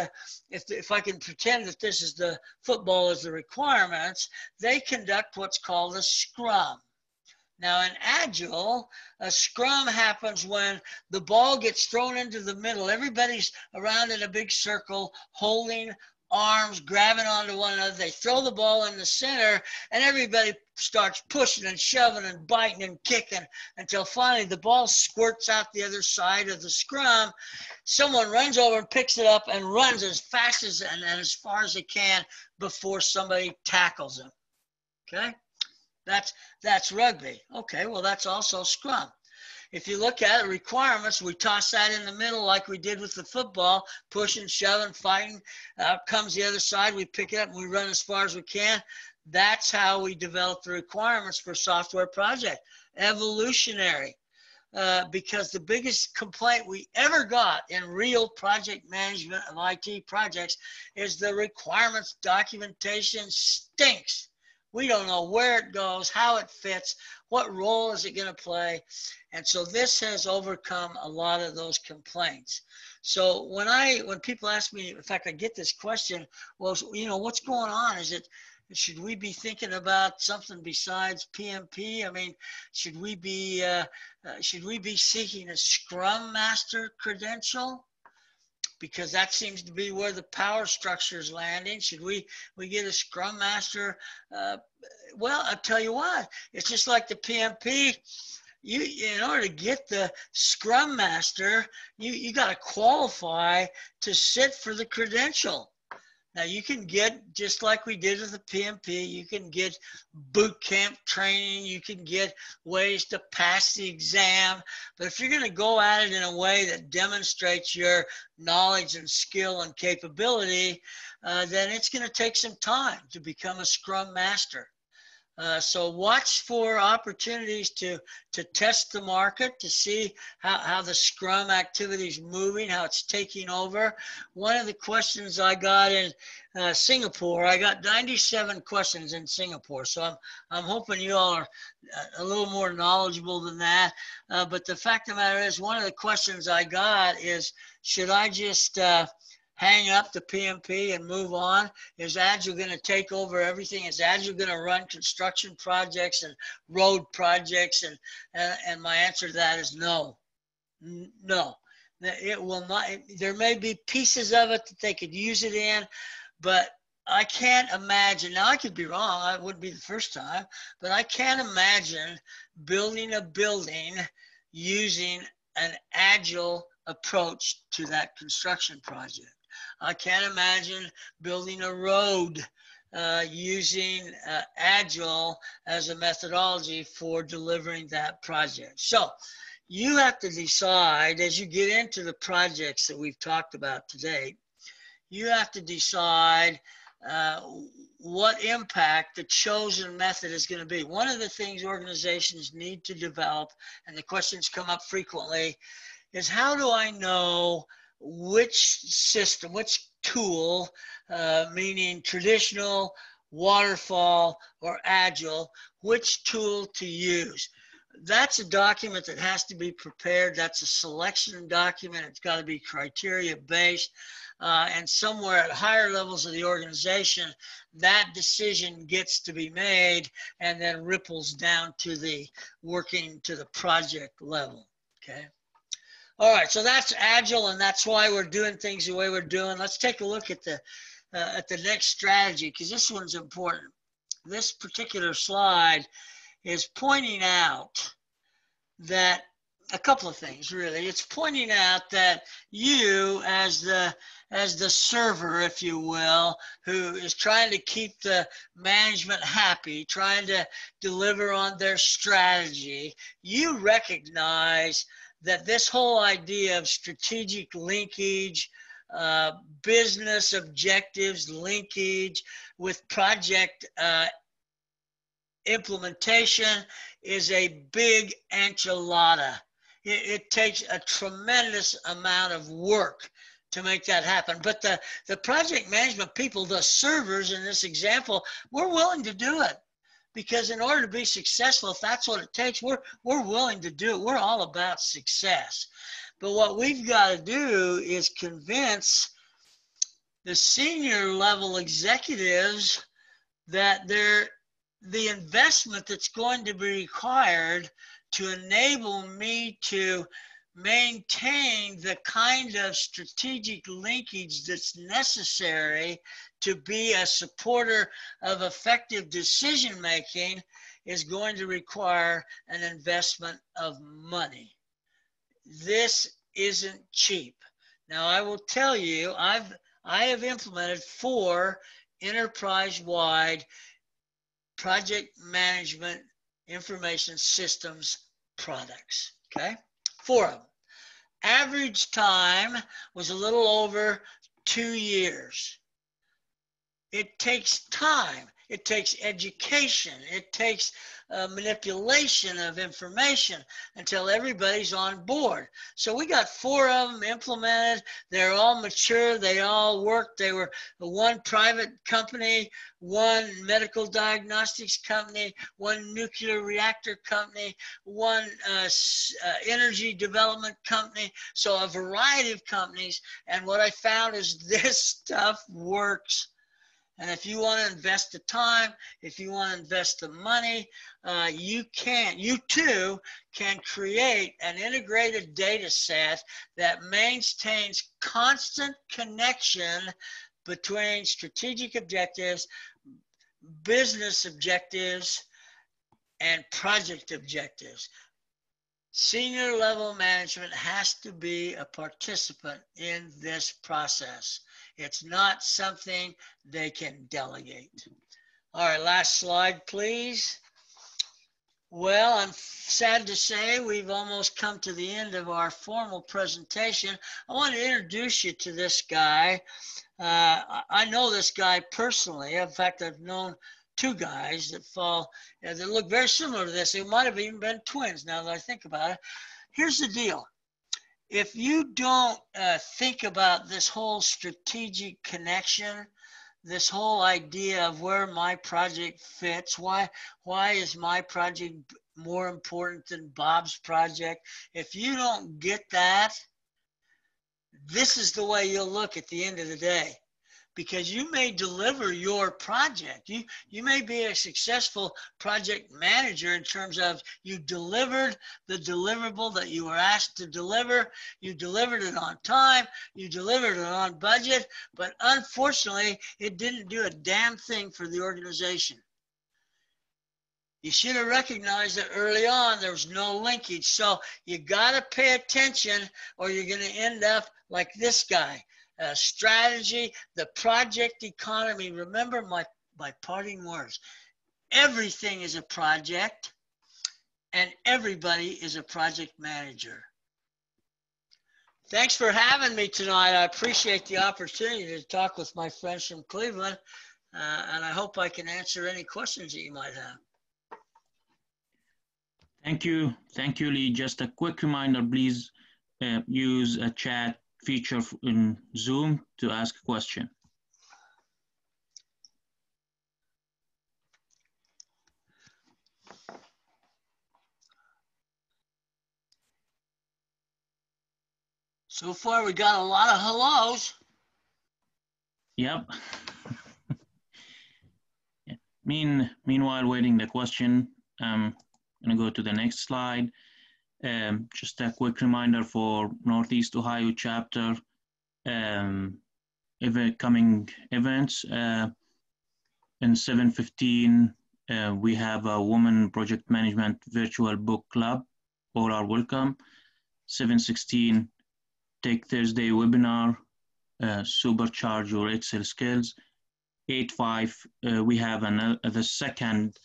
if I can pretend that this is football is the requirements, they conduct what's called a scrum. Now in Agile, a scrum happens when the ball gets thrown into the middle. Everybody's around in a big circle, holding arms, grabbing onto one another. They throw the ball in the center, and everybody starts pushing and shoving and biting and kicking until finally the ball squirts out the other side of the scrum. Someone runs over and picks it up and runs as fast as and as far as they can before somebody tackles them. Okay? That's rugby. Okay, well, that's also Scrum. If you look at the requirements, we toss that in the middle like we did with the football, pushing, shoving, fighting. Comes the other side, we pick it up and we run as far as we can. That's how we develop the requirements for software project. Evolutionary. Because the biggest complaint we ever got in real project management of IT projects is the requirements documentation stinks. We don't know where it goes, how it fits, what role is it going to play. And so this has overcome a lot of those complaints. So when people ask me, in fact, I get this question, well, you know, what's going on? Should we be thinking about something besides PMP? I mean, should we be seeking a Scrum Master credential? Because that seems to be where the power structure is landing. Should we get a Scrum Master? Well, I'll tell you what, it's just like the PMP. In order to get the Scrum Master, you got to qualify to sit for the credential. Now you can get, just like we did with the PMP, you can get boot camp training, you can get ways to pass the exam, but if you're going to go at it in a way that demonstrates your knowledge and skill and capability, then it's going to take some time to become a Scrum Master. So watch for opportunities to test the market, to see how the Scrum activity is moving, how it's taking over. One of the questions I got in Singapore, I got 97 questions in Singapore. So I'm hoping you all are a little more knowledgeable than that. But the fact of the matter is, one of the questions I got is, should I just hang up the PMP and move on? Is Agile going to take over everything? Is Agile going to run construction projects and road projects? And my answer to that is no. No, it will not. There may be pieces of it that they could use it in, but I can't imagine. Now, I could be wrong. It wouldn't be the first time, but I can't imagine building a building using an Agile approach to that construction project. I can't imagine building a road using Agile as a methodology for delivering that project. So you have to decide, as you get into the projects that we've talked about today, you have to decide what impact the chosen method is going to be. One of the things organizations need to develop, and the questions come up frequently, is how do I know which system, which tool, meaning traditional, waterfall, or Agile, which tool to use? That's a document that has to be prepared. That's a selection document. It's got to be criteria based. And somewhere at higher levels of the organization, that decision gets to be made and then ripples down to the working to the project level. Okay. All right, so that's Agile, and that's why we're doing things the way we're doing. Let's take a look at the next strategy, because this one's important. This particular slide is pointing out that a couple of things, really. It's pointing out that you, as the server, if you will, who is trying to keep the management happy, trying to deliver on their strategy, you recognize that this whole idea of strategic linkage, business objectives linkage with project implementation is a big enchilada. It takes a tremendous amount of work to make that happen. But the project management people, the servers in this example, we're willing to do it. Because in order to be successful, if that's what it takes, we're willing to do it. We're all about success. But what we've got to do is convince the senior level executives that they're the investment that's going to be required to enable me to maintain the kind of strategic linkage that's necessary to be a supporter of effective decision making is going to require an investment of money. This isn't cheap. Now, I will tell you, I have implemented 4 enterprise-wide project management information systems products, okay? 4 of them. Average time was a little over 2 years. It takes time. It takes education. It takes manipulation of information until everybody's on board. So we got 4 of them implemented. They're all mature. They all work. They were one private company, one medical diagnostics company, one nuclear reactor company, one energy development company. So a variety of companies. And what I found is this stuff works. And if you want to invest the time, if you want to invest the money, you too can create an integrated data set that maintains constant connection between strategic objectives, business objectives, and project objectives. Senior level management has to be a participant in this process. It's not something they can delegate. All right, last slide, please. Well, I'm sad to say we've almost come to the end of our formal presentation. I want to introduce you to this guy. I know this guy personally. In fact, I've known 2 guys that look very similar to this. They might have even been twins now that I think about it. Here's the deal. If you don't think about this whole strategic connection, this whole idea of where my project fits, why is my project more important than Bob's project? If you don't get that, this is the way you'll look at the end of the day. Because you may deliver your project. You may be a successful project manager in terms of you delivered the deliverable that you were asked to deliver. You delivered it on time. You delivered it on budget. But unfortunately, it didn't do a damn thing for the organization. You should have recognized that early on there was no linkage. So you got to pay attention or you're going to end up like this guy. Strategy, the project economy. Remember my parting words. Everything is a project and everybody is a project manager. Thanks for having me tonight. I appreciate the opportunity to talk with my friends from Cleveland, and I hope I can answer any questions that you might have. Thank you, Lee. Just a quick reminder, please use a chat feature in Zoom to ask a question. So far, we got a lot of hellos. Yep. Meanwhile, waiting the question, I'm gonna go to the next slide. Just a quick reminder for Northeast Ohio chapter coming events. In 7:15, we have a Women Project Management Virtual Book Club. All are welcome. 7:16, Take Thursday webinar, Supercharge Your Excel Skills. 8:5, we have the second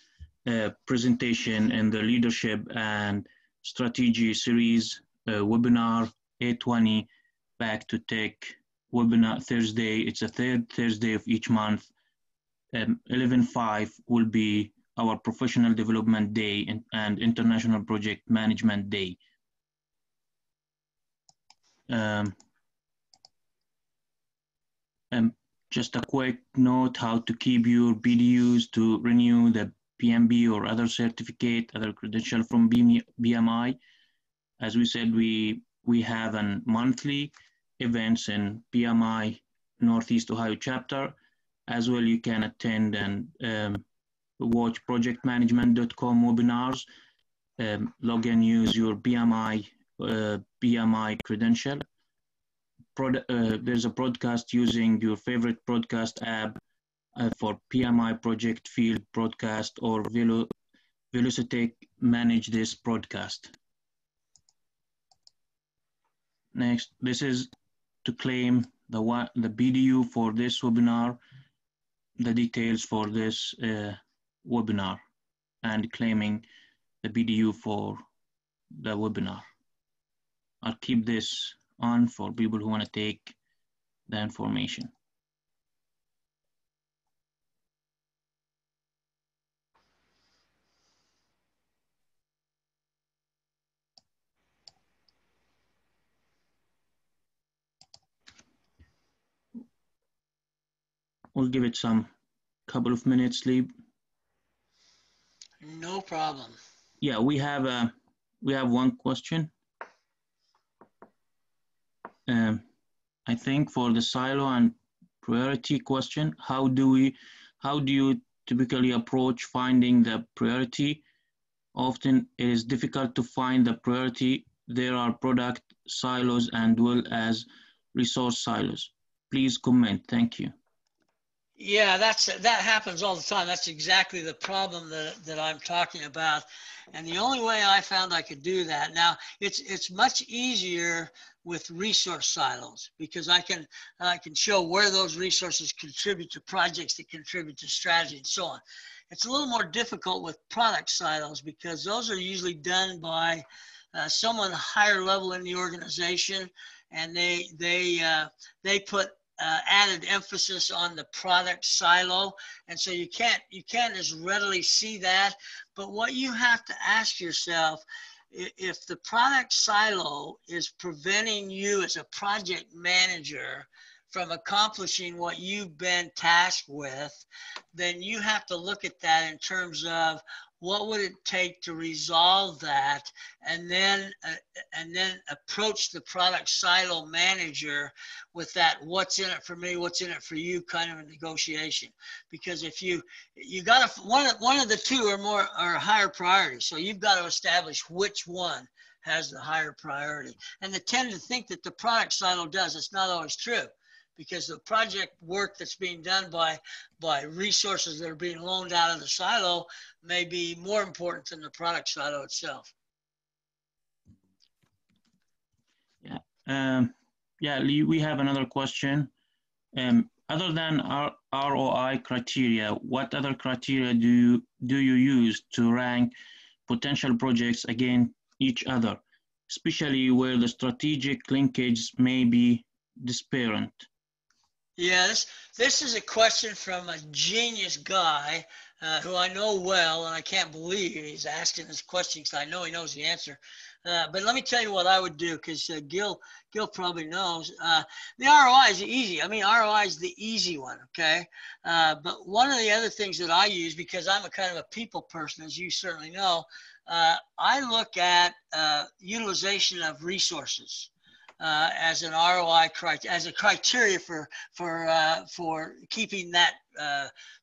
presentation in the Leadership and Strategy Series webinar. 8:20, Back to Tech webinar Thursday. It's a 3rd Thursday of each month. 11:5 will be our Professional Development Day and International Project Management Day. Just a quick note how to keep your BDUs to renew the PMB or other certificate, other credential from BMI. As we said, we have a monthly events in PMI Northeast Ohio chapter. As well, you can attend and watch projectmanagement.com webinars, log in, use your PMI credential. There's a broadcast using your favorite broadcast app for PMI project field broadcast, or Velocitech manage this broadcast. Next, this is to claim the BDU for this webinar, the details for this webinar, and claiming the BDU for the webinar. I'll keep this on for people who want to take the information. We'll give it some couple of minutes, Lee. No problem. Yeah, we have one question. I think for the silo and priority question, how do you typically approach finding the priority? Often it is difficult to find the priority. There are product silos and well as resource silos. Please comment. Thank you. Yeah, that happens all the time. That's exactly the problem that I'm talking about. And the only way I found I could do that, now it's much easier with resource silos, because I can show where those resources contribute to projects that contribute to strategy and so on. It's a little more difficult with product silos, because those are usually done by someone higher level in the organization, and they put added emphasis on the product silo, and so you can't as readily see that. But what you have to ask yourself, if the product silo is preventing you as a project manager from accomplishing what you've been tasked with, then you have to look at that in terms of what would it take to resolve that, and then approach the product silo manager with that what's in it for me, what's in it for you kind of a negotiation. Because if you got to, one of the two are higher priority, so you've got to establish which one has the higher priority. And they tend to think that the product silo does. It's not always true, because the project work that's being done by resources that are being loaned out of the silo may be more important than the product silo itself. Yeah, Lee, we have another question. Other than ROI criteria, what other criteria do you use to rank potential projects against each other, especially where the strategic linkage may be disparate? Yeah, this is a question from a genius guy who I know well, and I can't believe he's asking this question, because I know he knows the answer. But let me tell you what I would do, because Gil probably knows. The ROI is easy. I mean, ROI is the easy one, okay? But one of the other things that I use, because I'm a kind of a people person, as you certainly know, I look at utilization of resources. As an ROI criteria, as a criteria for keeping that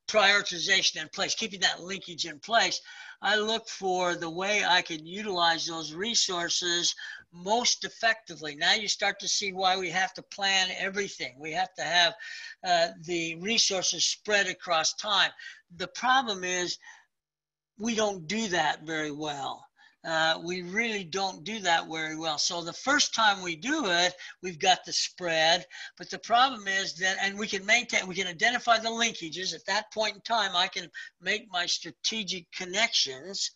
prioritization in place, keeping that linkage in place. I look for the way I can utilize those resources most effectively. Now you start to see why we have to plan everything. We have to have the resources spread across time. The problem is we don't do that very well. We really don't do that very well. So the first time we do it, we've got the spread, but the problem is that, and we can identify the linkages. At that point in time, I can make my strategic connections,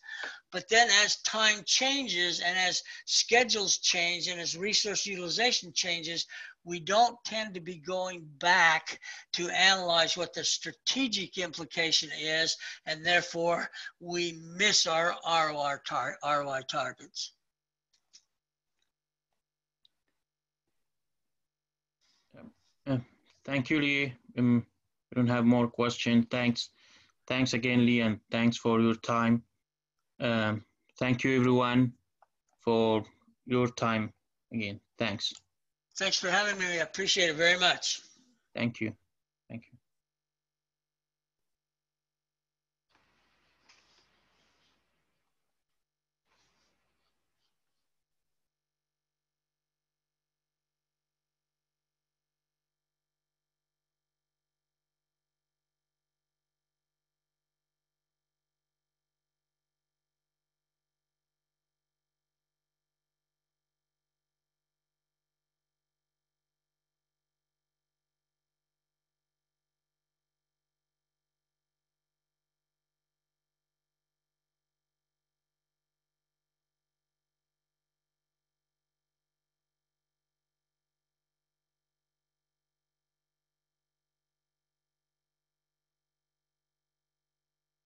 but then as time changes and as schedules change and as resource utilization changes, we don't tend to be going back to analyze what the strategic implication is, and therefore we miss our ROI targets. Thank you, Lee. We don't have more questions. Thanks again, Lee, and thanks for your time. Thank you, everyone, for your time again. Thanks. Thanks for having me. I appreciate it very much. Thank you.